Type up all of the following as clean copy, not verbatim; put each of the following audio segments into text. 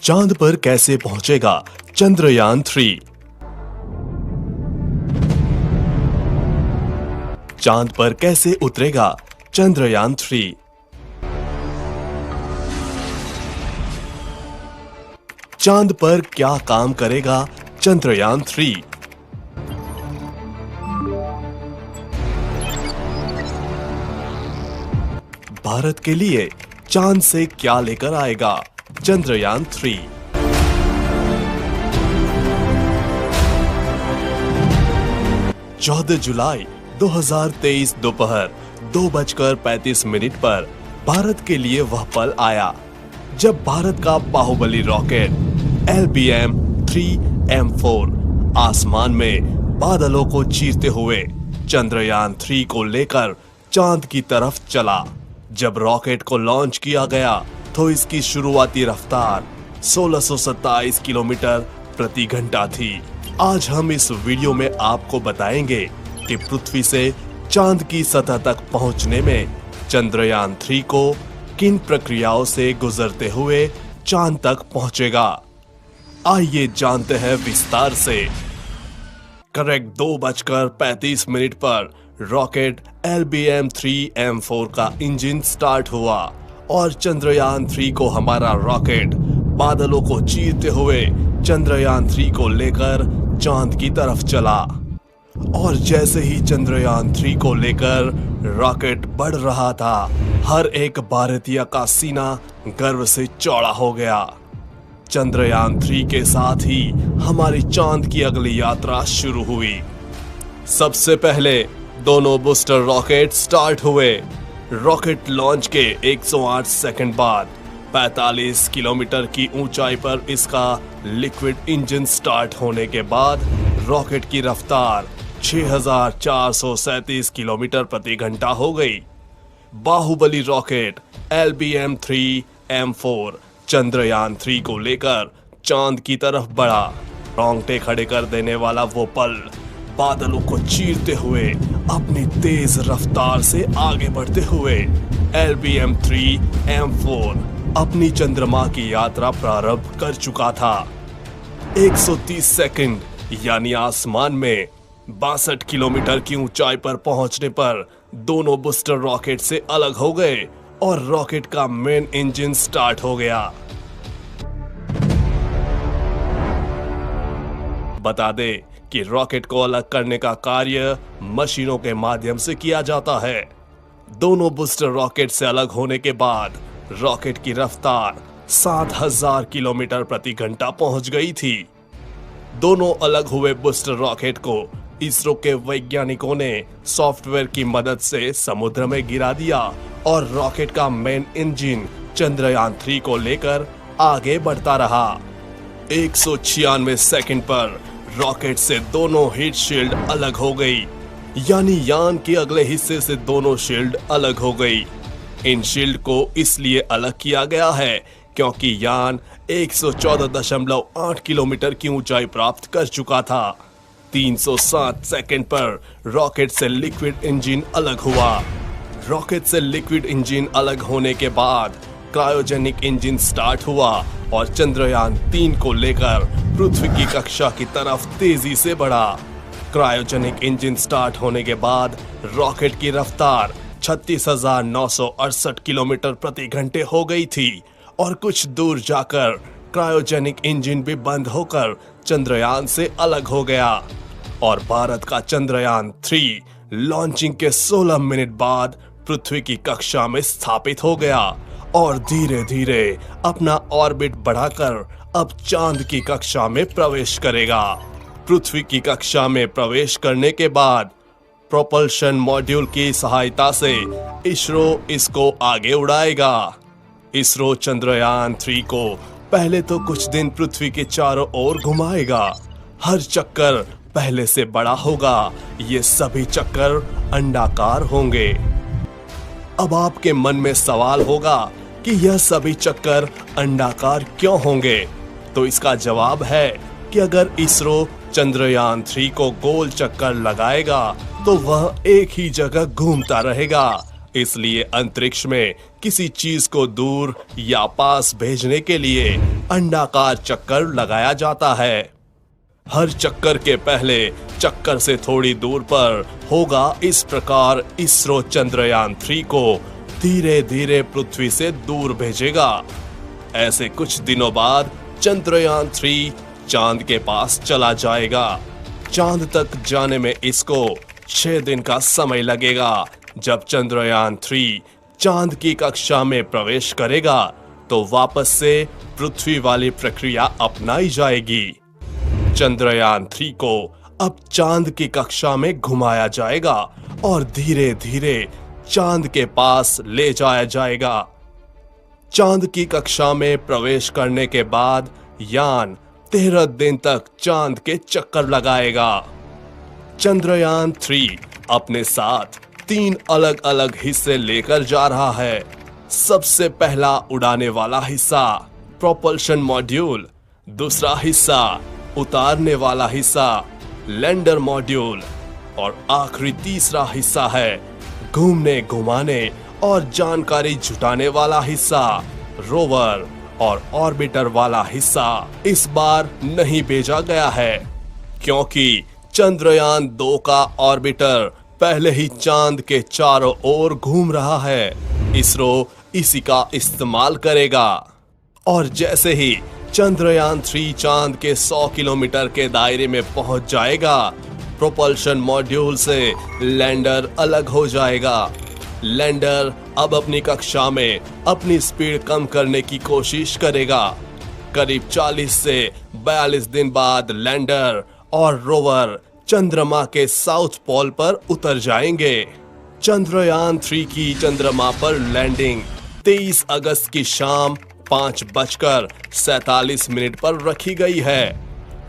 चांद पर कैसे पहुंचेगा चंद्रयान-3। चांद पर कैसे उतरेगा चंद्रयान-3। चांद पर क्या काम करेगा चंद्रयान-3। भारत के लिए चांद से क्या लेकर आएगा चंद्रयान-3। 14 जुलाई 2023 दोपहर 2:35 पर भारत के लिए वह पल आया जब भारत का बाहुबली रॉकेट LBM-3M4 आसमान में बादलों को चीरते हुए चंद्रयान-3 को लेकर चांद की तरफ चला। जब रॉकेट को लॉन्च किया गया तो इसकी शुरुआती रफ्तार 1627 किलोमीटर प्रति घंटा थी। आज हम इस वीडियो में आपको बताएंगे कि पृथ्वी से चांद की सतह तक पहुंचने में चंद्रयान-3 को किन प्रक्रियाओं से गुजरते हुए चांद तक पहुंचेगा। आइए जानते हैं विस्तार से। करेक्ट 2:35 पर रॉकेट LBM-3M4 का इंजन स्टार्ट हुआ और चंद्रयान-3 को हमारा रॉकेट बादलों को चीरते हुए चंद्रयान-3 को लेकर चांद की तरफ चला। और जैसे ही चंद्रयान-3 को लेकर रॉकेट बढ़ रहा था, हर एक भारतीय का सीना गर्व से चौड़ा हो गया। चंद्रयान-3 के साथ ही हमारी चांद की अगली यात्रा शुरू हुई। सबसे पहले दोनों बूस्टर रॉकेट स्टार्ट हुए। रॉकेट लॉन्च के 108 सेकंड बाद 45 किलोमीटर की ऊंचाई पर इसका लिक्विड इंजन स्टार्ट होने के बाद रॉकेट की रफ्तार 6437 किलोमीटर प्रति घंटा हो गई। बाहुबली रॉकेट LBM-3M4 चंद्रयान-3 को लेकर चांद की तरफ बढ़ा। रोंगटे खड़े कर देने वाला वो पल, बादलों को चीरते हुए अपनी तेज रफ्तार से आगे बढ़ते हुए LBM-3M4 अपनी चंद्रमा की यात्रा प्रारंभ कर चुका था। 130 सेकंड यानी आसमान में 62 किलोमीटर की ऊंचाई पर पहुंचने पर दोनों बूस्टर रॉकेट से अलग हो गए और रॉकेट का मेन इंजन स्टार्ट हो गया। बता दे कि रॉकेट को अलग करने का कार्य मशीनों के माध्यम से किया जाता है। दोनों बूस्टर रॉकेट से अलग होने के बाद रॉकेट की रफ्तार 7000 किलोमीटर प्रति घंटा पहुंच गई थी। दोनों अलग हुए बूस्टर रॉकेट को इसरो के वैज्ञानिकों ने सॉफ्टवेयर की मदद से समुद्र में गिरा दिया और रॉकेट का मेन इंजन चंद्रयान-3 को लेकर आगे बढ़ता रहा। 196 सेकंड पर रॉकेट से दोनों हीट शील्ड अलग हो गई, यानी यान के अगले हिस्से से दोनों शील्ड अलग हो गई। इन शील्ड को इसलिए अलग किया गया है क्योंकि यान 114.8 किलोमीटर की ऊंचाई प्राप्त कर चुका था। 307 सेकंड पर रॉकेट से लिक्विड इंजन अलग हुआ। रॉकेट से लिक्विड इंजन अलग होने के बाद क्रायोजेनिक इंजन स्टार्ट हुआ और चंद्रयान-3 को लेकर पृथ्वी की कक्षा की तरफ तेजी से बढ़ा। क्रायोजेनिक इंजन स्टार्ट होने के बाद रॉकेट की रफ्तार 36,968 किलोमीटर प्रति घंटे हो गई थी और कुछ दूर जाकर क्रायोजेनिक इंजन भी बंद होकर चंद्रयान से अलग हो गया और भारत का चंद्रयान-3 लॉन्चिंग के 16 मिनट बाद पृथ्वी की कक्षा में स्थापित हो गया और धीरे धीरे अपना ऑर्बिट बढ़ाकर अब चांद की कक्षा में प्रवेश करेगा। पृथ्वी की कक्षा में प्रवेश करने के बाद प्रोपल्शन मॉड्यूल की सहायता से इसरो इसको आगे उड़ाएगा। इसरो चंद्रयान-3 को पहले तो कुछ दिन पृथ्वी के चारों ओर घुमाएगा। हर चक्कर पहले से बड़ा होगा। ये सभी चक्कर अंडाकार होंगे। अब आपके मन में सवाल होगा कि यह सभी चक्कर अंडाकार क्यों होंगे? तो इसका जवाब है कि अगर इसरो चंद्रयान-3 को गोल चक्कर लगाएगा तो वह एक ही जगह घूमता रहेगा। इसलिए अंतरिक्ष में किसी चीज को दूर या पास भेजने के लिए अंडाकार चक्कर लगाया जाता है। हर चक्कर के पहले चक्कर से थोड़ी दूर पर होगा। इस प्रकार इसरो चंद्रयान 3 को धीरे धीरे पृथ्वी से दूर भेजेगा। ऐसे कुछ दिनों बाद चंद्रयान 3 चांद के पास चला जाएगा। चांद तक जाने में इसको 6 दिन का समय लगेगा। जब चंद्रयान 3 चांद की कक्षा में प्रवेश करेगा तो वापस से पृथ्वी वाली प्रक्रिया अपनाई जाएगी। चंद्रयान 3 को अब चांद की कक्षा में घुमाया जाएगा और धीरे धीरे चांद के पास ले जाया जाएगा। चांद की कक्षा में प्रवेश करने के बाद यान 13 दिन तक चांद के चक्कर लगाएगा। चंद्रयान 3 अपने साथ 3 अलग अलग हिस्से लेकर जा रहा है। सबसे पहला उड़ाने वाला हिस्सा प्रोपल्शन मॉड्यूल, दूसरा हिस्सा उतारने वाला हिस्सा लैंडर मॉड्यूल और आखिरी तीसरा हिस्सा है घूमने घुमाने और जानकारी जुटाने वाला हिस्सा रोवर और ऑर्बिटर वाला हिस्सा इस बार नहीं भेजा गया है, क्योंकि चंद्रयान 2 का ऑर्बिटर पहले ही चांद के चारों ओर घूम रहा है। इसरो इसी का इस्तेमाल करेगा और जैसे ही चंद्रयान 3 चांद के 100 किलोमीटर के दायरे में पहुंच जाएगा, प्रोपल्शन मॉड्यूल से लैंडर अलग हो जाएगा। लैंडर अब अपनी कक्षा में अपनी स्पीड कम करने की कोशिश करेगा। करीब 40 से 42 दिन बाद लैंडर और रोवर चंद्रमा के साउथ पोल पर उतर जाएंगे। चंद्रयान 3 की चंद्रमा पर लैंडिंग 23 अगस्त की शाम 5:47 पर रखी गई है,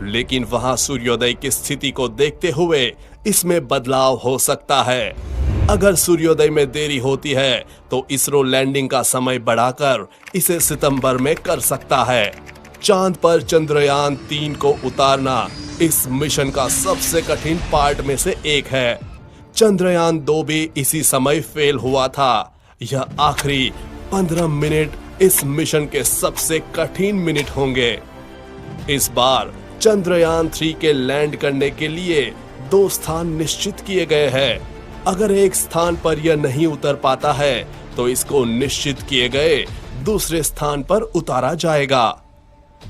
लेकिन वहां सूर्योदय की स्थिति को देखते हुए इसमें बदलाव हो सकता है। अगर सूर्योदय में देरी होती है तो इसरो लैंडिंग का समय बढ़ाकर इसे सितंबर में कर सकता है। चांद पर चंद्रयान 3 को उतारना इस मिशन का सबसे कठिन पार्ट में से एक है। चंद्रयान 2 भी इसी समय फेल हुआ था। यह आखिरी 15 मिनट इस मिशन के सबसे कठिन मिनट होंगे। इस बार चंद्रयान 3 के लैंड करने के लिए 2 स्थान निश्चित किए गए हैं। अगर एक स्थान पर यह नहीं उतर पाता है तो इसको निश्चित किए गए दूसरे स्थान पर उतारा जाएगा।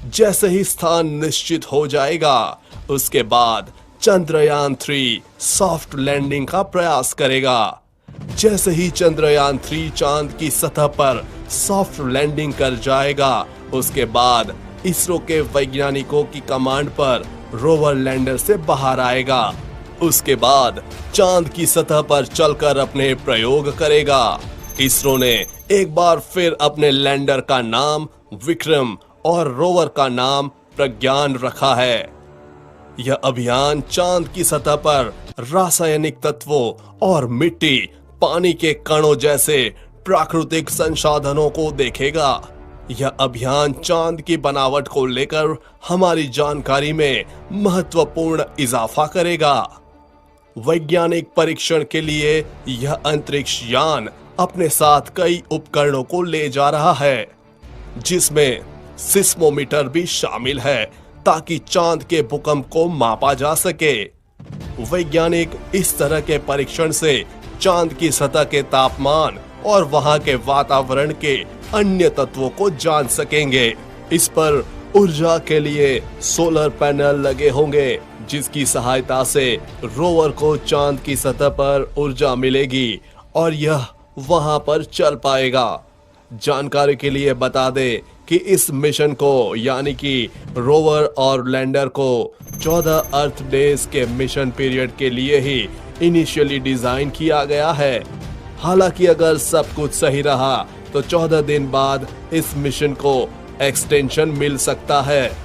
जैसे ही स्थान निश्चित हो जाएगा, उसके बाद चंद्रयान 3 सॉफ्ट लैंडिंग का प्रयास करेगा। जैसे ही चंद्रयान 3 चांद की सतह पर सॉफ्ट लैंडिंग कर जाएगा, उसके बाद इसरो के वैज्ञानिकों की कमांड पर रोवर लैंडर से बाहर आएगा। उसके बाद चांद की सतह पर चलकर अपने प्रयोग करेगा। इसरो ने एक बार फिर अपने लैंडर का नाम विक्रम और रोवर का नाम प्रज्ञान रखा है। यह अभियान चांद की सतह पर रासायनिक तत्वों और मिट्टी, पानी के कणों जैसे प्राकृतिक संसाधनों को देखेगा। यह अभियान चांद की बनावट को लेकर हमारी जानकारी में महत्वपूर्ण इजाफा करेगा। वैज्ञानिक परीक्षण के लिए यह अंतरिक्ष यान अपने साथ कई उपकरणों को ले जा रहा है, जिसमें सिस्मोमीटर भी शामिल है ताकि चांद के भूकंप को मापा जा सके। वैज्ञानिक इस तरह के परीक्षण से चांद की सतह के तापमान और वहां के वातावरण के अन्य तत्वों को जान सकेंगे। इस पर ऊर्जा के लिए सोलर पैनल लगे होंगे, जिसकी सहायता से रोवर को चांद की सतह पर ऊर्जा मिलेगी और यह वहां पर चल पाएगा। जानकारी के लिए बता दें कि इस मिशन को यानी कि रोवर और लैंडर को 14 अर्थ डेज के मिशन पीरियड के लिए ही इनिशियली डिजाइन किया गया है। हालांकि अगर सब कुछ सही रहा तो 14 दिन बाद इस मिशन को एक्सटेंशन मिल सकता है,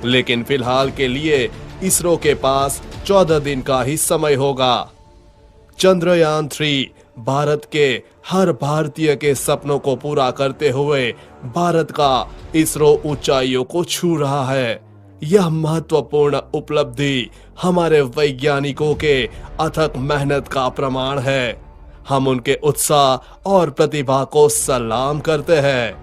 लेकिन फिलहाल के लिए इसरो के पास 14 दिन का ही समय होगा। चंद्रयान 3 भारत के हर भारतीय के सपनों को पूरा करते हुए भारत का इसरो ऊंचाइयों को छू रहा है। यह महत्वपूर्ण उपलब्धि हमारे वैज्ञानिकों के अथक मेहनत का प्रमाण है। हम उनके उत्साह और प्रतिभा को सलाम करते हैं।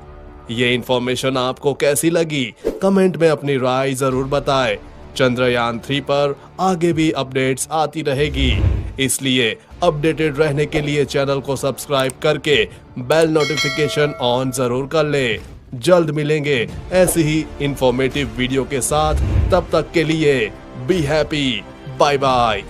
ये इन्फॉर्मेशन आपको कैसी लगी? कमेंट में अपनी राय जरूर बताएं। चंद्रयान 3 पर आगे भी अपडेट्स आती रहेगी, इसलिए अपडेटेड रहने के लिए चैनल को सब्सक्राइब करके बेल नोटिफिकेशन ऑन जरूर कर ले। जल्द मिलेंगे ऐसी ही इंफॉर्मेटिव वीडियो के साथ। तब तक के लिए बी हैप्पी, बाय बाय।